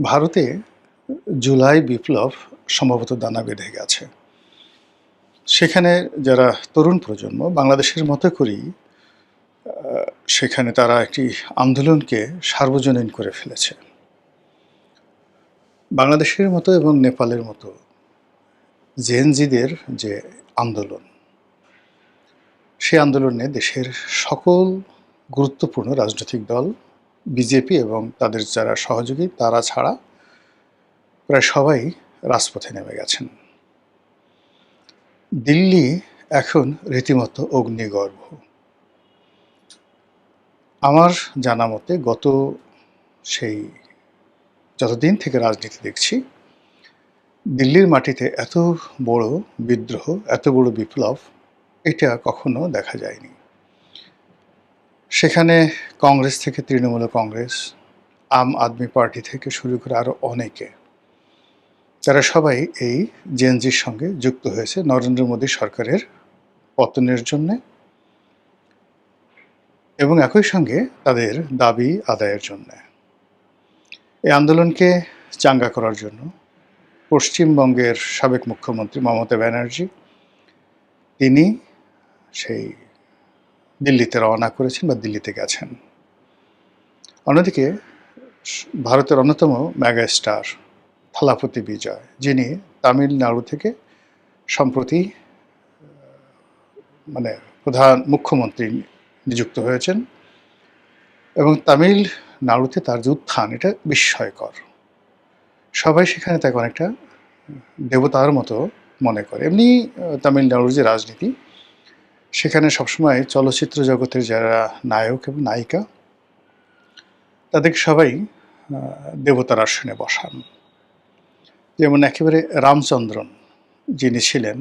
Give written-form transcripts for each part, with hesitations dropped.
ভারতে জুলাই বিপ্লব সম্ভবত দানা বেঁধে গেছে। সেখানে যারা তরুণ প্রজন্ম বাংলাদেশের মতো করেই সেখানে তারা একটি আন্দোলনকে সার্বজনীন করে ফেলেছে। বাংলাদেশের মতো এবং নেপালের মতো জেনজিদের যে আন্দোলন, সেই আন্দোলনে দেশের সকল গুরুত্বপূর্ণ রাজনৈতিক দল, বিজেপি এবং তাদের যারা সহযোগী তারা ছাড়া প্রায় সবাই রাজপথে নেমে গেছেন। দিল্লি এখন রীতিমতো অগ্নিগর্ভ। আমার জানা মতে গত সেই যতদিন থেকে রাজনীতি দেখছি, দিল্লির মাটিতে এত বড় বিদ্রোহ, এত বড় বিপ্লব এটা কখনো দেখা যায়নি। সেখানে কংগ্রেস থেকে তৃণমূল কংগ্রেস, আম আদমি পার্টি থেকে শুরু করে আরও অনেকে, তারা সবাই এই জেনজির সঙ্গে যুক্ত হয়েছে নরেন্দ্র মোদী সরকারের পতনের জন্যে এবং একই সঙ্গে তাদের দাবি আদায়ের জন্য। এই আন্দোলনকে চাঙ্গা করার জন্য পশ্চিমবঙ্গের সাবেক মুখ্যমন্ত্রী মমতা ব্যানার্জি তিনি সেই দিল্লিতে রওনা করেছেন বা দিল্লিতে গেছেন। অন্যদিকে ভারতের অন্যতম মেগা স্টার থালাপতি বিজয়, যিনি তামিলনাড়ু থেকে সম্প্রতি প্রধান মুখ্যমন্ত্রী নিযুক্ত হয়েছেন এবং তামিলনাড়ুতে তার যে উত্থান এটা বিস্ময়কর। সবাই সেখানে তাকে অনেকটা দেবতার মতো মনে করে। এমনি তামিলনাড়ুর যে রাজনীতি, সেখানে সবসময় চলচ্চিত্র জগতের যারা নায়ক এবং নায়িকা তাদেরকে সবাই দেবতার আসনে বসান। যেমন একেবারে রামচন্দ্রন যিনি ছিলেন,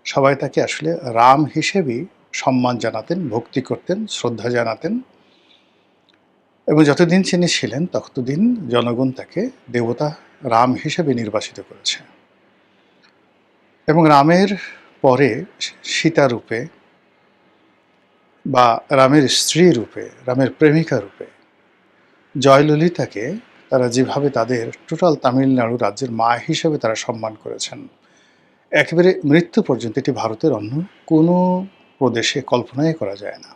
সবাই তাকে আসলে রাম হিসেবেই সম্মান জানাতেন, ভক্তি করতেন, শ্রদ্ধা জানাতেন এবং যতদিন তিনি ছিলেন ততদিন জনগণ তাকে দেবতা রাম হিসেবে নির্বাচিত করেছে। এবং রামের পরে সীতা রূপে বা রামের স্ত্রী রূপে, রামের প্রেমিকা রূপে জয়ললিতাকে তারা যেভাবে তাদের টোটাল তামিলনাড়ু রাজ্যের মা হিসেবে তারা সম্মান করেছেন, একেবারে মৃত্যু পর্যন্ত এটি ভারতের অন্য কোনো প্রদেশে কল্পনাই করা যায় না।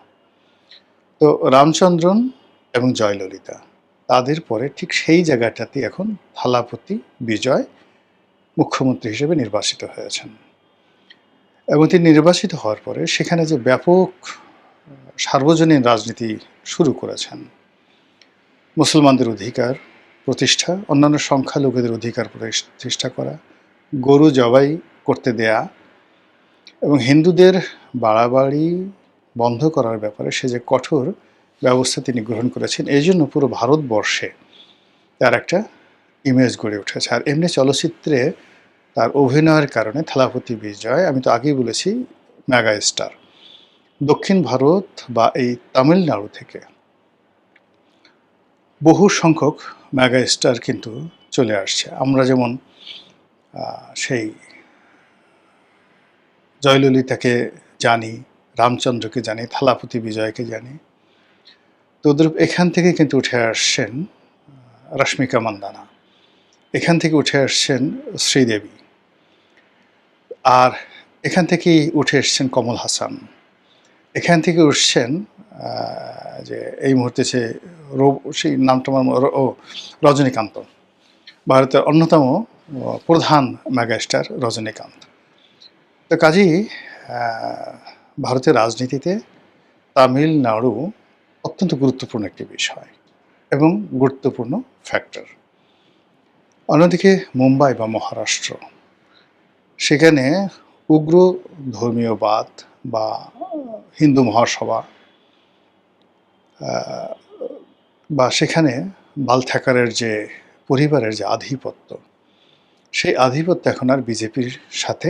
তো রামচন্দ্রন এবং জয়ললিতা, তাদের পরে ঠিক সেই জায়গাটাতে এখন থালাপতি বিজয় মুখ্যমন্ত্রী হিসেবে নির্বাচিত হয়েছেন এবং তিনি নির্বাচিত হওয়ার পরে সেখানে যে ব্যাপক সার্বজনীন রাজনীতি শুরু করেছেন, মুসলমানদের অধিকার প্রতিষ্ঠা, অন্যান্য সংখ্যালঘুদের অধিকার প্রতিষ্ঠা করা, গরু জবাই করতে দেয়া এবং হিন্দুদের বাড়াবাড়ি বন্ধ করার ব্যাপারে সে যে কঠোর ব্যবস্থা তিনি গ্রহণ করেছেন, এই জন্য পুরো ভারতবর্ষে তার একটা ইমেজ গড়ে উঠেছে। আর এমনি চলচ্চিত্রে তার অভিনয়ের কারণে থালাপতি বিজয়, আমি তো আগেই বলেছি, মেগা স্টার। দক্ষিণ ভারত বা এই তামিলনাড়ু থেকে বহু সংখ্যক মেগা স্টার কিন্তু চলে আসছে। আমরা যেমন সেই জয়ললিতাকে জানি, রামচন্দ্রকে জানি, থালাপতি বিজয়কে জানি, তো ওদের এখান থেকে কিন্তু উঠে আসছেন রশ্মিকা মান্দানা, এখান থেকে উঠে আসছেন শ্রীদেবী, আর এখান থেকেই উঠে এসছেন কমল হাসান, এখান থেকে উঠছেন যে এই মুহূর্তে সেই নামটা রজনীকান্ত, ভারতের অন্যতম প্রধান মেগাস্টার রজনীকান্ত। তো কাজেই ভারতের রাজনীতিতে তামিলনাড়ু অত্যন্ত গুরুত্বপূর্ণ একটি বিষয় এবং গুরুত্বপূর্ণ ফ্যাক্টর। অন্যদিকে মুম্বাই বা মহারাষ্ট্র, সেখানে উগ্র ধর্মীয়বাদ বা হিন্দু মহাসভা বা সেখানে বাল ঠাকরের যে পরিবারের যে আধিপত্য, সেই আধিপত্য এখন আর বিজেপির সাথে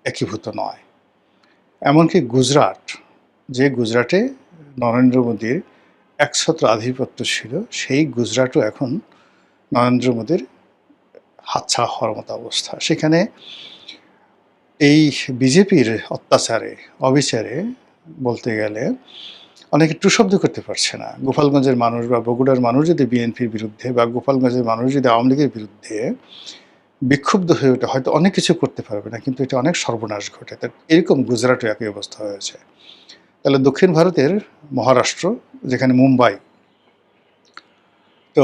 একীভূত নয়। এমনকি গুজরাট, যে গুজরাটে নরেন্দ্র মোদীর একছত্র আধিপত্য ছিল, সেই গুজরাটও এখন নরেন্দ্র মোদীর হাতছাড়া হওয়ার মতো অবস্থা। সেখানে এই বিজেপির অত্যাচারে, অবিচারে বলতে গেলে অনেকে টুশব্দ করতে পারছে না। গোপালগঞ্জের মানুষ বা বগুড়ার মানুষ যদি বিএনপির বিরুদ্ধে বা গোপালগঞ্জের মানুষ যদি আওয়ামী লীগের বিরুদ্ধে বিক্ষুব্ধ হয়ে ওঠে, হয়তো অনেক কিছু করতে পারবে না, কিন্তু এটা অনেক সর্বনাশ ঘটে। তা এরকম গুজরাটেও একই অবস্থা হয়েছে। তাহলে দক্ষিণ ভারতের মহারাষ্ট্র, যেখানে মুম্বাই তো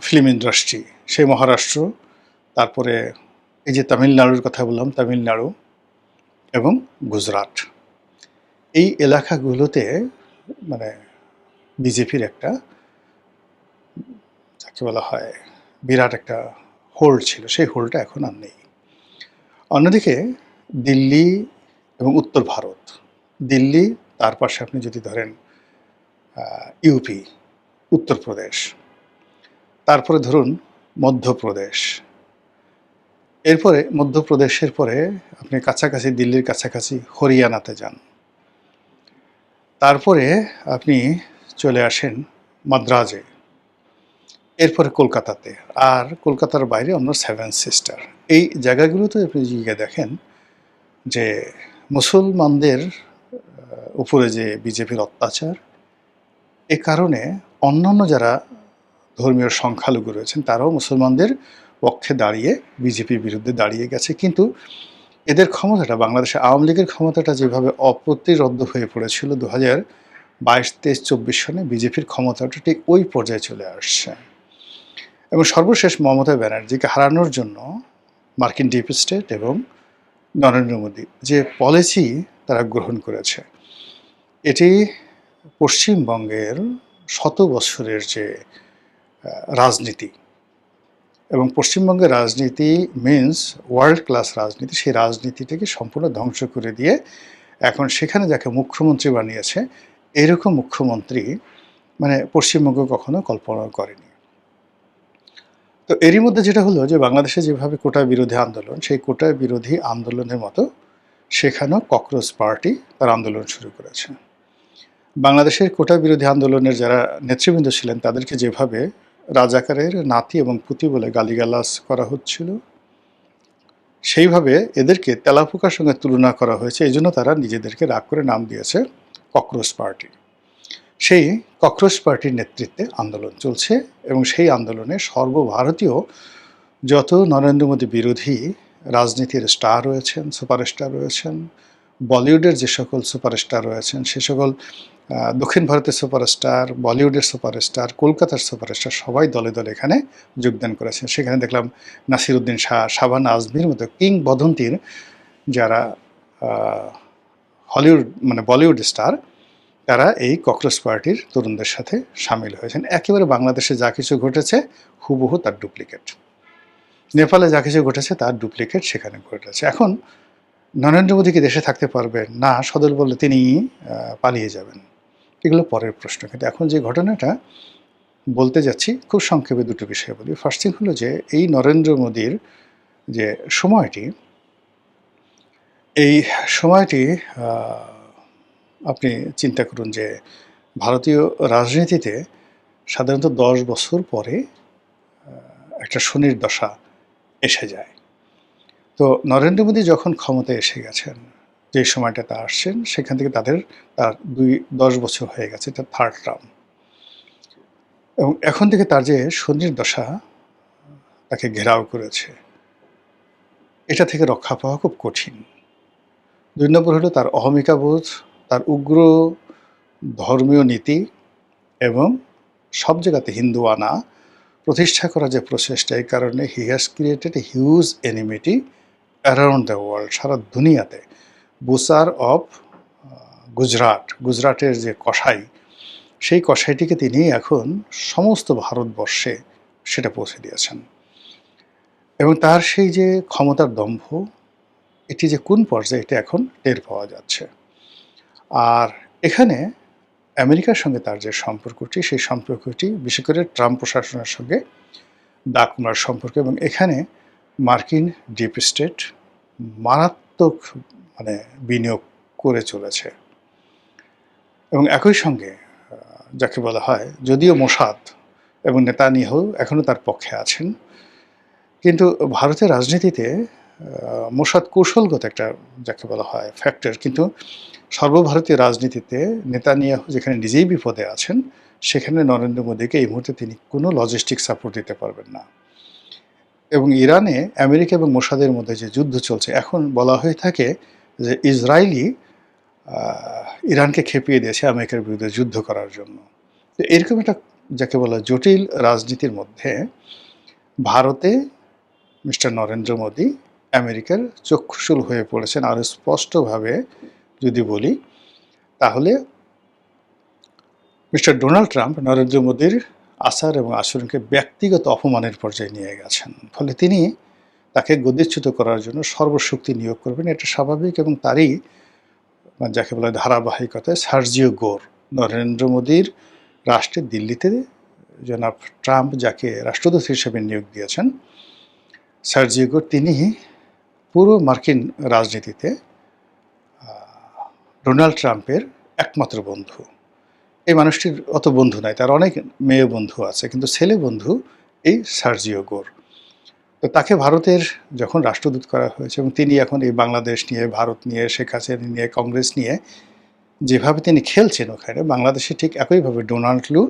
ফিল্ম ইন্ডাস্ট্রি, সেই মহারাষ্ট্র, তারপরে এই যে তামিলনাড়ুর কথা বললাম, তামিলনাড়ু এবং গুজরাট, এই এলাকাগুলোতে মানে বিজেপির একটা, যাকে বলা হয়, বিরাট একটা হোল্ড ছিল। সেই হোল্ডটা এখন আর নেই। অন্যদিকে দিল্লি এবং উত্তর ভারত, দিল্লি, তার পাশে আপনি যদি ধরেন ইউপি, উত্তরপ্রদেশ, তারপরে ধরুন মধ্যপ্রদেশ, এরপরে মধ্যপ্রদেশের পরে আপনি কাছাকাছি, দিল্লির কাছাকাছি হরিয়ানাতে যান, তারপরে আপনি চলে আসেন মাদ্রাজে, এরপরে কলকাতাতে, আর কলকাতার বাইরে আমরা সেভেন সিস্টার। এই জায়গাগুলোতে আপনি গিয়ে দেখেন যে মুসলমানদের উপরে যে বিজেপির অত্যাচার, এ কারণে অন্যান্য যারা ধর্মীয় সংখ্যালঘু রয়েছেন তারাও মুসলমানদের পক্ষে দাঁড়িয়ে বিজেপির বিরুদ্ধে দাঁড়িয়ে গেছে। কিন্তু এদের ক্ষমতাটা, বাংলাদেশে আওয়ামী লীগের ক্ষমতাটা যেভাবে অপ্রতিরোধ্য হয়ে পড়েছিল 2022, 23, 24 সনে, বিজেপির ক্ষমতাটা ঠিক ওই পর্যায়ে চলে আসছে। এবং সর্বশেষ মমতা ব্যানার্জিকে হারানোর জন্য মার্কিন ডিপ স্টেট এবং নরেন্দ্র মোদী যে পলিসি তারা গ্রহণ করেছে, এটি পশ্চিমবঙ্গের শত বছরের যে রাজনীতি, এবং পশ্চিমবঙ্গের রাজনীতি মিন্স ওয়ার্ল্ড ক্লাস রাজনীতি, সেই রাজনীতিটাকে সম্পূর্ণ ধ্বংস করে দিয়ে এখন সেখানে যাকে মুখ্যমন্ত্রী বানিয়েছে, এরকম মুখ্যমন্ত্রী মানে পশ্চিমবঙ্গ কখনো কল্পনা করেনি। তো এরই মধ্যে যেটা হলো যে বাংলাদেশে যেভাবে কোটা বিরোধী আন্দোলন, সেই কোটা বিরোধী আন্দোলনের মতো সেখানেও ককরোচ পার্টি তার আন্দোলন শুরু করেছে। বাংলাদেশের কোটা বিরোধী আন্দোলনের যারা নেতৃবৃন্দ ছিলেন তাদেরকে যেভাবে রাজাকারের নাতি এবং পুতি বলে গালিগালাজ করা হচ্ছিল, সেইভাবে এদেরকে তেলাপোকার সঙ্গে তুলনা করা হয়েছে। এই জন্য তারা নিজেদেরকে রাগ করে নাম দিয়েছে ককরোচ পার্টি। সেই ককরোচ পার্টির নেতৃত্বে আন্দোলন চলছে, এবং সেই আন্দোলনে সর্বভারতীয় যত নরেন্দ্র মোদী বিরোধী রাজনীতির স্টার রয়েছেন, সুপারস্টার রয়েছেন, বলিউডের যে সকল সুপারস্টার রয়েছেন, সে সকল দক্ষিণ ভারতের সুপারস্টার, বলিউডের সুপারস্টার, কলকাতার সুপারস্টার, সবাই দলে দলে এখানে যোগদান করেছেন। সেখানে দেখলাম নাসিরুদ্দিন শাহ, শাবানা আজমির মতো কিংবদন্তির যারা হলিউড মানে বলিউড স্টার, তারা এই ককরোচ পার্টির তরুণদের সাথে সামিল হয়েছেন। একেবারে বাংলাদেশে যা কিছু ঘটেছে হুবহু তার ডুপ্লিকেট, নেপালে যা কিছু ঘটেছে তার ডুপ্লিকেট সেখানে ঘটেছে। এখন নরেন্দ্র মোদী কি দেশে থাকতে পারবেন? না, সদল বললে তিনি পালিয়ে যাবেন। এগুলো পরের প্রশ্ন। কিন্তু এখন যে ঘটনাটা বলতে যাচ্ছি, খুব সংক্ষেপে দুটো বিষয় বলি। ফার্স্ট থিং হলো যে এই নরেন্দ্র মোদীর যে সময়টি, এই সময়টি আপনি চিন্তা করুন যে ভারতীয় রাজনীতিতে সাধারণত 10 বছর পরে একটা শনির দশা এসে যায়। তো নরেন্দ্র মোদী যখন ক্ষমতায় এসে গেছেন, যে সময়টাতে আসছেন, সেখান থেকে তার 10 বছর হয়ে গেছে, এটা থার্ড টার্ম। এবং এখন থেকে তার যে শনির দশা তাকে ঘেরাও করেছে, এটা থেকে রক্ষা পাওয়া খুব কঠিন। 2 নম্বর হলো তার অহমিকাবোধ, তার উগ্র ধর্মীয় নীতি, এবং সব জায়গাতে হিন্দু আনা প্রতিষ্ঠা করা যে প্রচেষ্টা, এই কারণে he has created a huge enmity around the world, সারা দুনিয়াতে। বুসার অফ গুজরাটের যে কসাই, সেই কসাইটিকে তিনি এখন সমস্ত ভারতবর্ষে সেটা পৌঁছে দিয়েছেন। এবং তার সেই যে ক্ষমতার দম্ভ, এটি যে কোন পর্যায়ে, এটা এখন টের পাওয়া যাচ্ছে। আর এখানে আমেরিকার সঙ্গে তার যে সম্পর্কটি, সেই সম্পর্কটি বিশেষ করে ট্রাম্প প্রশাসনের সঙ্গে দাকুমার সম্পর্ক, এবং এখানে মার্কিন ডিপ স্টেট মারাত্মক মানে বিনিয়োগ করে চলেছে। এবং একই সঙ্গে যাকে বলা হয়, যদিও মোসাদ এবং নেতানিয়াহু এখনও তার পক্ষে আছেন, কিন্তু ভারতের রাজনীতিতে মোসাদ কৌশলগত একটা যাকে বলা হয় ফ্যাক্টর, কিন্তু সর্বভারতীয় রাজনীতিতে নেতানিয়াহু যেখানে নিজেই বিপদে আছেন, সেখানে নরেন্দ্র মোদীকে এই মুহূর্তে তিনি কোনো লজিস্টিক সাপোর্ট দিতে পারবেন না। এবং ইরানে আমেরিকা এবং মোসাদের মধ্যে যে যুদ্ধ চলছে, এখন বলা হয়ে থাকে যে ইসরায়েলি ইরানকে খেপিয়ে দিয়েছে আমেরিকার বিরুদ্ধে যুদ্ধ করার জন্য। তো এরকম একটা যাকে বলা জটিল রাজনীতির মধ্যে ভারতে মিস্টার নরেন্দ্র মোদী আমেরিকার চক্ষুশূল হয়ে পড়েছেন। আরও স্পষ্টভাবে যদি বলি, তাহলে মিস্টার ডোনাল্ড ট্রাম্প নরেন্দ্র মোদীর আচার এবং আচরণকে ব্যক্তিগত অপমানের পর্যায়ে নিয়ে গেছেন। ফলে তিনি তাকে গদিচ্যুত করার জন্য সর্বশক্তি নিয়োগ করবেন, এটা স্বাভাবিক। এবং তারই যাকে বলা ধারাবাহিকতায় সার্জিও গোর, নরেন্দ্র মোদীর রাষ্ট্রে দিল্লিতে জনাব ট্রাম্প যাকে রাষ্ট্রদূত হিসেবে নিয়োগ দিয়েছেন, সার্জিও গোর, তিনি পুরো মার্কিন রাজনীতিতে ডোনাল্ড ট্রাম্পের একমাত্র বন্ধু। এই মানুষটির অত বন্ধু নাই, তার অনেক মেয়ে বন্ধু আছে, কিন্তু ছেলে বন্ধু এই সার্জিও গোর। তো তাকে ভারতের যখন রাষ্ট্রদূত করা হয়েছে, এবং তিনি এখন এই বাংলাদেশ নিয়ে, ভারত নিয়ে, শেখ হাসিনা নিয়ে, কংগ্রেস নিয়ে যেভাবে তিনি খেলছেন, ওখানে বাংলাদেশে ঠিক একইভাবে ডোনাল্ড লু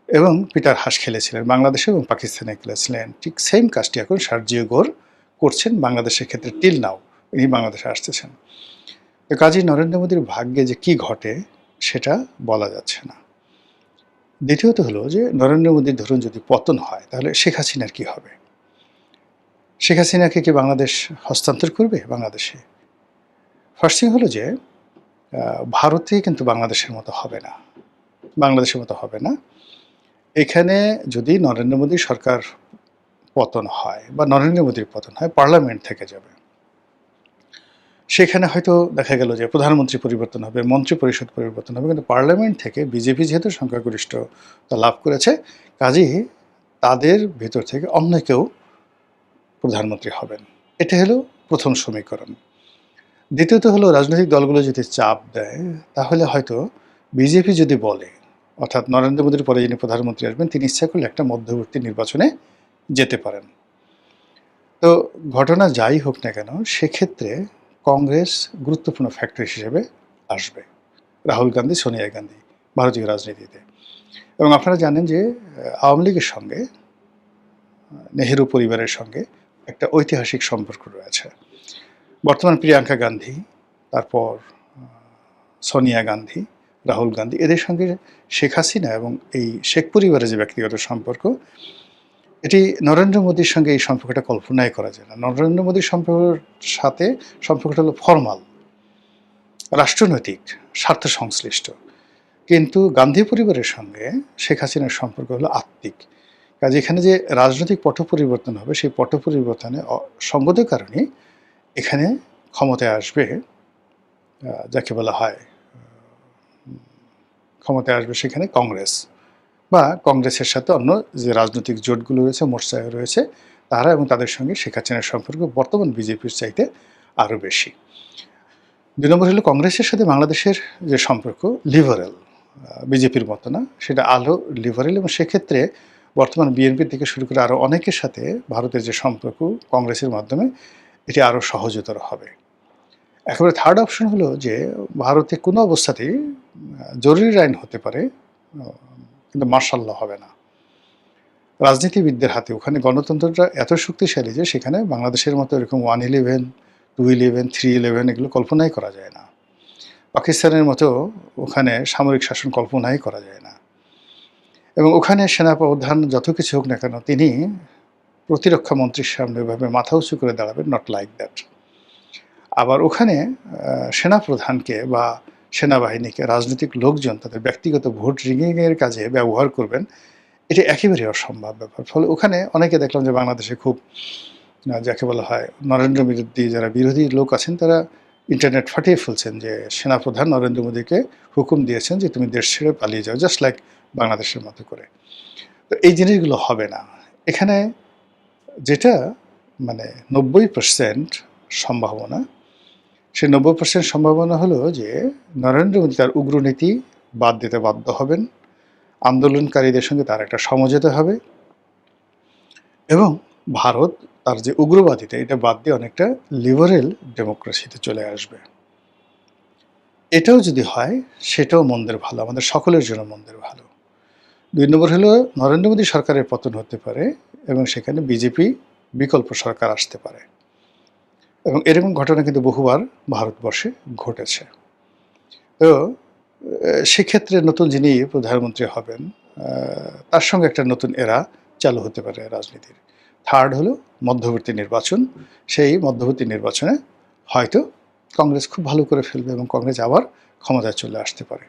এবং পিটার হাস খেলেছিলেন, বাংলাদেশে এবং পাকিস্তানে খেলেছিলেন। ঠিক সেম কাজটি এখন সার্জিও গোর করছেন বাংলাদেশের ক্ষেত্রে। টিল নাও ইনি বাংলাদেশে আসতেছেন। তো কাজী নরেন্দ্র মোদীর ভাগ্যে যে কি ঘটে সেটা বলা যাচ্ছে না। দ্বিতীয়ত হলো যে নরেন্দ্র মোদীর ধরুন যদি পতন হয়, তাহলে শেখ হাসিনার কি হবে? শেখ হাসিনাকে কি বাংলাদেশ হস্তান্তর করবে বাংলাদেশে? ফার্স্ট থিং হলো যে ভারতে কিন্তু বাংলাদেশের মতো হবে না, বাংলাদেশের মতো হবে না। এখানে যদি নরেন্দ্র মোদী সরকার পতন হয় বা নরেন্দ্র মোদীর পতন হয়, পার্লামেন্ট থেকে যাবে। সেখানে হয়তো দেখা গেল যে প্রধানমন্ত্রী পরিবর্তন হবে, মন্ত্রী পরিষদ পরিবর্তন হবে, কিন্তু পার্লামেন্ট থেকে বিজেপি যেহেতু সংখ্যাগরিষ্ঠতা লাভ করেছে, কাজেই তাদের ভেতর থেকে অন্য কেউ প্রধানমন্ত্রী হবেন। এটা হলো প্রথম সমীকরণ। দ্বিতীয়ত হলো রাজনৈতিক দলগুলো যদি চাপ দেয়, তাহলে হয়তো বিজেপি যদি বলে, অর্থাৎ নরেন্দ্র মোদীর পরে যিনি প্রধানমন্ত্রী আসবেন, তিনি ইচ্ছা করলে একটা মধ্যবর্তী নির্বাচনে যেতে পারেন। তো ঘটনা যাই হোক না কেন, সেক্ষেত্রে কংগ্রেস গুরুত্বপূর্ণ ফ্যাক্টর হিসেবে আসবে, রাহুল গান্ধী, সোনিয়া গান্ধী ভারতীয় রাজনীতিতে। এবং আপনারা জানেন যে আওয়ামী লীগের সঙ্গে, নেহেরু পরিবারের সঙ্গে একটা ঐতিহাসিক সম্পর্ক রয়েছে। বর্তমান প্রিয়াঙ্কা গান্ধী, তারপর সোনিয়া গান্ধী, রাহুল গান্ধী, এদের সঙ্গে শেখ হাসিনা এবং এই শেখ পরিবারের যে ব্যক্তিগত সম্পর্ক, এটি নরেন্দ্র মোদীর সঙ্গে এই সম্পর্কটা কল্পনাই করা যায় না। নরেন্দ্র মোদীর সম্পর্কের সাথে সম্পর্কটা হলো ফর্মাল, রাষ্ট্রনৈতিক, স্বার্থ সংশ্লিষ্ট। কিন্তু গান্ধী পরিবারের সঙ্গে শেখ হাসিনার সম্পর্ক হলো আত্মিক। কাজে এখানে যে রাজনৈতিক পট পরিবর্তন হবে, সেই পট পরিবর্তনে সঙ্গত কারণে এখানে ক্ষমতায় আসবে যাকে বলা হয়, ক্ষমতায় আসবে সেখানে কংগ্রেস, বা কংগ্রেসের সাথে অন্য যে রাজনৈতিক জোটগুলো রয়েছে, মোর্চায় রয়েছে তারা, এবং তাদের সঙ্গে শেখ হাসিনার সম্পর্ক বর্তমান বিজেপির চাইতে আরও বেশি। ২ নম্বর হলো কংগ্রেসের সাথে বাংলাদেশের যে সম্পর্ক লিবারেল, বিজেপির মতো না, সেটা আলো লিবারেল। এবং সেক্ষেত্রে বর্তমান বিএনপি থেকে শুরু করে আরও অনেকের সাথে ভারতের যে সম্পর্ক কংগ্রেসের মাধ্যমে, এটি আরও সহজতর হবে। একেবারে থার্ড অপশন হলো যে ভারতে কোনো অবস্থাতেই জরুরি আইন হতে পারে, কিন্তু মার্শাল ল হবে না। রাজনীতিবিদদের হাতে ওখানে গণতন্ত্রটা এত শক্তিশালী যে সেখানে বাংলাদেশের মতো এরকম 111, 211, 311 এগুলো কল্পনাই করা যায় না। পাকিস্তানের মতো ওখানে সামরিক শাসন কল্পনাই করা যায় না। এবং ওখানে সেনাপ্রধান যত কিছু হোক না কেন, তিনি প্রতিরক্ষা মন্ত্রীর সামনে এভাবে মাথা উঁচু করে দাঁড়াবেন, নট লাইক দ্যাট। আবার ওখানে সেনাপ্রধানকে বা সেনাবাহিনীকে রাজনৈতিক লোকজন তাদের ব্যক্তিগত ভোট রিগিংয়ের কাজে ব্যবহার করবেন, এটি একেবারেই অসম্ভব ব্যাপার। ফলে ওখানে অনেকে দেখলাম যে বাংলাদেশে খুব যাকে বলা হয় নরেন্দ্র বিরোধী, যারা বিরোধী লোক আছেন, তারা ইন্টারনেট ফাটিয়ে ফেলছেন যে সেনাপ্রধান নরেন্দ্র মোদীকে হুকুম দিয়েছেন যে তুমি দেশ ছেড়ে পালিয়ে যাও, জাস্ট লাইক বাংলাদেশের মতো করে। তো এই জিনিসগুলো হবে না। এখানে যেটা মানে 90% সম্ভাবনা, সেই 90% সম্ভাবনা হলো যে নরেন্দ্র মোদী তার উগ্রনীতি বাদ দিতে বাধ্য হবেন, আন্দোলনকারীদের সঙ্গে তার একটা সমঝোতা হবে, এবং ভারত তার যে উগ্রবাদিতা এটা বাদ দিয়ে অনেকটা লিবারেল ডেমোক্রেসিতে চলে আসবে। এটাও যদি হয় সেটাও মন্দের ভালো, আমাদের সকলের জন্য মন্দের ভালো। ২ নম্বর হলো নরেন্দ্র মোদী সরকারের পতন হতে পারে এবং সেখানে বিজেপি বিকল্প সরকার আসতে পারে। এবং এরকম ঘটনা কিন্তু বহুবার ভারতবর্ষে ঘটেছে। তো সেক্ষেত্রে নতুন যিনি প্রধানমন্ত্রী হবেন তার সঙ্গে একটা নতুন এরা চালু হতে পারে রাজনীতির। থার্ড হলো মধ্যবর্তী নির্বাচন। সেই মধ্যবর্তী নির্বাচনে হয়তো কংগ্রেস খুব ভালো করে ফেলবে এবং কংগ্রেস আবার ক্ষমতায় চলে আসতে পারে।